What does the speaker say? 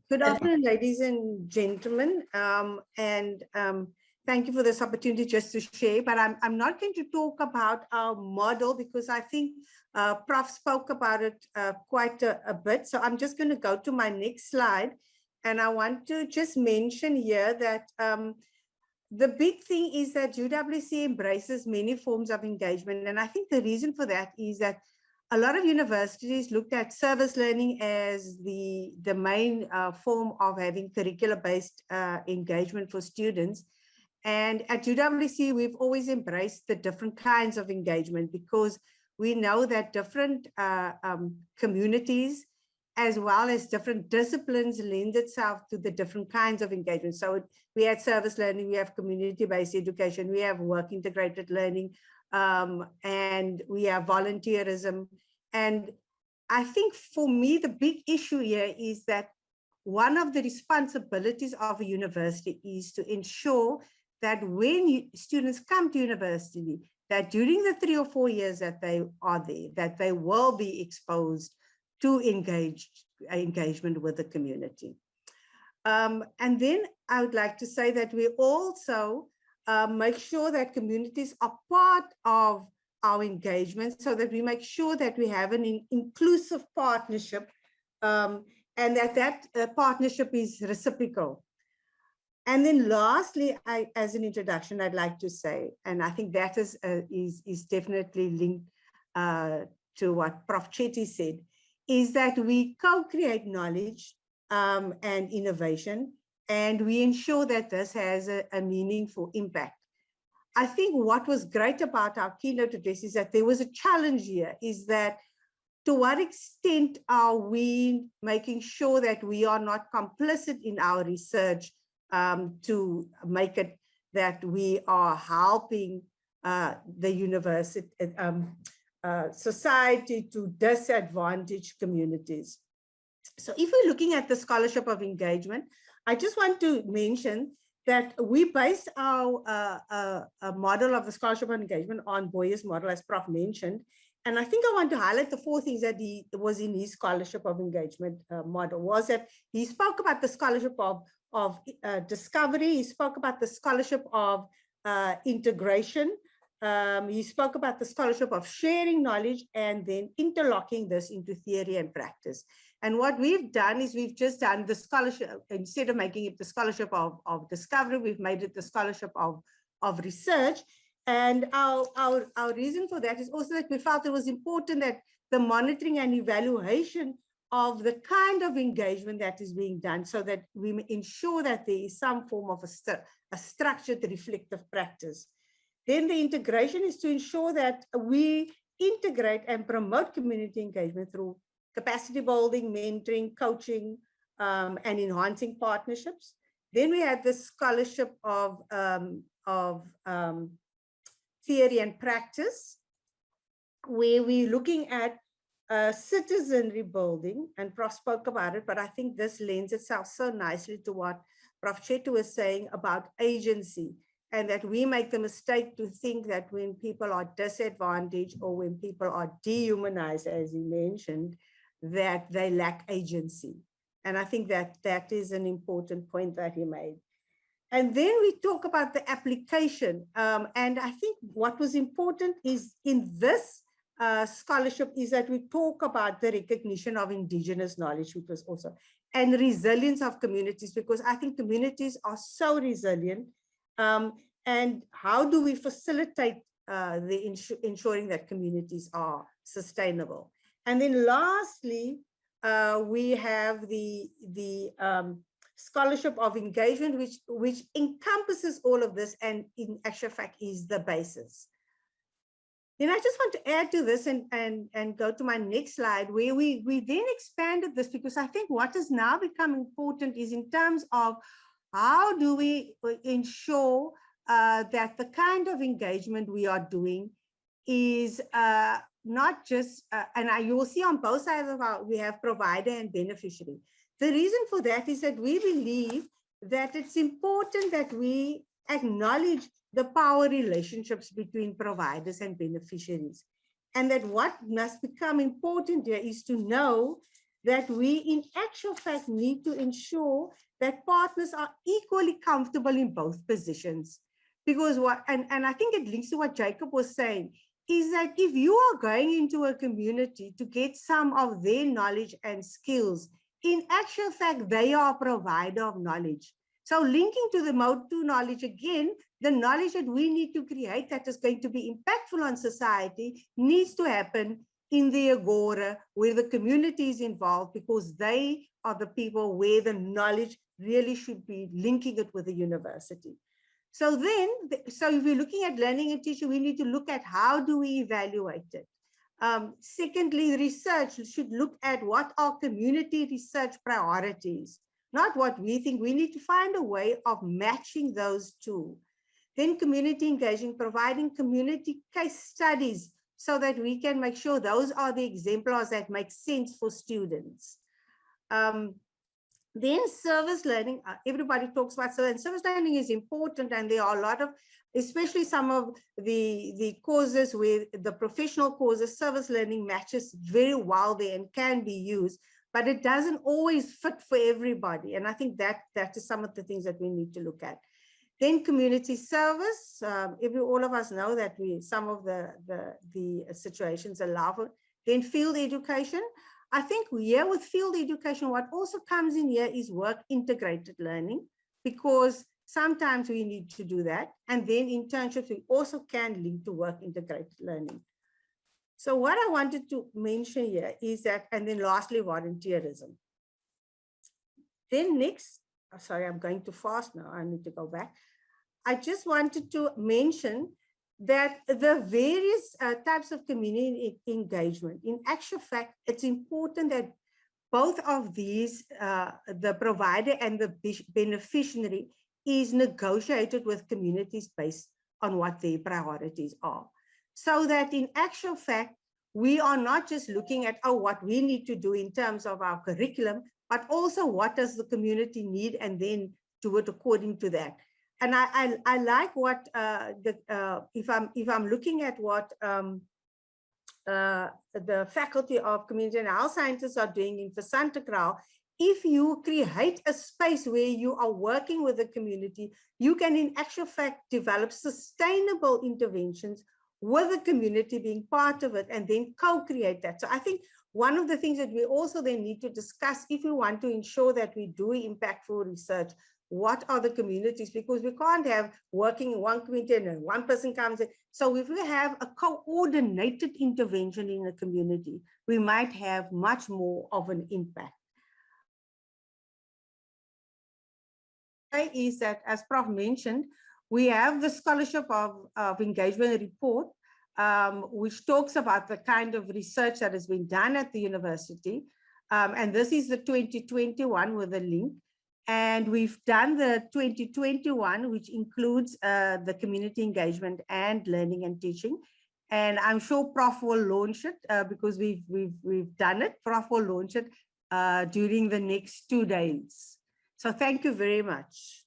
Good afternoon, ladies and gentlemen, thank you for this opportunity just to share. But I'm not going to talk about our model because I think Prof spoke about it quite a bit. So I'm just going to go to my next slide, and I want to just mention here that the big thing is that UWC embraces many forms of engagement, and I think the reason for that is that a lot of universities looked at service learning as the main form of having curricular-based engagement for students. And at UWC, we've always embraced the different kinds of engagement because we know that different communities as well as different disciplines lend itself to the different kinds of engagement. So we had service learning, we have community-based education, we have work-integrated learning, and we have volunteerism. And I think for me, the big issue here is that one of the responsibilities of a university is to ensure that when students come to university, that during the 3 or 4 years that they are there, that they will be exposed to engagement with the community. And then I would like to say that we also make sure that communities are part of our engagement so that we make sure that we have an inclusive partnership and that partnership is reciprocal. And then lastly, as an introduction, I'd like to say, and I think that is definitely linked to what Prof Chetty said, is that we co-create knowledge and innovation, and we ensure that this has a meaningful impact. I think what was great about our keynote address is that there was a challenge here, is that to what extent are we making sure that we are not complicit in our research to make it that we are helping the university, society to disadvantaged communities. So if we're looking at the scholarship of engagement, I just want to mention that we based our model of the scholarship of engagement on Boyer's model, as Prof mentioned. And I think I want to highlight the 4 things that was in his scholarship of engagement model, was that he spoke about the scholarship of discovery, he spoke about the scholarship of integration, he spoke about the scholarship of sharing knowledge, and then interlocking this into theory and practice. And what we've done is we've just done the scholarship, instead of making it the scholarship of discovery, we've made it the scholarship of research. And our reason for that is also that we felt it was important that the monitoring and evaluation of the kind of engagement that is being done, so that we ensure that there is some form of a structured reflective practice. Then the integration is to ensure that we integrate and promote community engagement through capacity building, mentoring, coaching, and enhancing partnerships. Then we had the scholarship of theory and practice, where we're looking at citizenry building, and Prof spoke about it, but I think this lends itself so nicely to what Prof Chetty was saying about agency, and that we make the mistake to think that when people are disadvantaged or when people are dehumanized, as he mentioned, that they lack agency. And I think that that is an important point that he made. And then we talk about the application. And I think what was important is in this scholarship is that we talk about the recognition of indigenous knowledge, which was also, and resilience of communities, because I think communities are so resilient. And how do we facilitate ensuring that communities are sustainable? And then lastly, we have the scholarship of engagement, which encompasses all of this, and in actual fact is the basis. Then I just want to add to this and go to my next slide, where we then expanded this, because I think what has now become important is in terms of how do we ensure that the kind of engagement we are doing is not just, and you will see on both sides of we have provider and beneficiary. The reason for that is that we believe that it's important that we acknowledge the power relationships between providers and beneficiaries. And that what must become important here is to know that we in actual fact need to ensure that partners are equally comfortable in both positions. Because what, and I think it links to what Jacob was saying, is that if you are going into a community to get some of their knowledge and skills, in actual fact, they are a provider of knowledge. So linking to the mode 2 knowledge again, the knowledge that we need to create that is going to be impactful on society needs to happen in the agora where the community is involved, because they are the people where the knowledge really should be linking it with the university. So then, so if we're looking at learning and teaching, we need to look at how do we evaluate it. Secondly, research should look at what are community research priorities, not what we think. We need to find a way of matching those two. Then community engagement, providing community case studies so that we can make sure those are the exemplars that make sense for students. Then service learning, everybody talks about service learning is important, and there are a lot of, especially some of the courses where the professional courses, service learning matches very well there and can be used, but it doesn't always fit for everybody. And I think that is some of the things that we need to look at. Then community service, all of us know that some of the situations allow for. Then field education. I think here with field education, what also comes in here is work integrated learning, because sometimes we need to do that. And then internships, we also can link to work integrated learning. So what I wanted to mention here is that, and then lastly, volunteerism. Then next, sorry, I'm going too fast now. I need to go back. I just wanted to mention that the various types of community engagement, in actual fact, it's important that both of these, the provider and the beneficiary, is negotiated with communities based on what their priorities are. So that in actual fact, we are not just looking at, what we need to do in terms of our curriculum, but also what does the community need, and then do it according to that. And I like what if I'm looking at what the Faculty of Community and Health Sciences are doing in Versantagral, if you create a space where you are working with the community, you can in actual fact develop sustainable interventions with the community being part of it, and then co-create that. So I think one of the things that we also then need to discuss, if we want to ensure that we do impactful research, what are the communities? Because we can't have working in one community and then one person comes in. So if we have a coordinated intervention in a community, we might have much more of an impact. Is that, as Prof mentioned, we have the Scholarship of Engagement report, which talks about the kind of research that has been done at the university. And this is the 2021 with a link. And we've done the 2021, which includes the community engagement and learning and teaching. And I'm sure Prof will launch it because we've done it. Prof will launch it during the next 2 days. So thank you very much.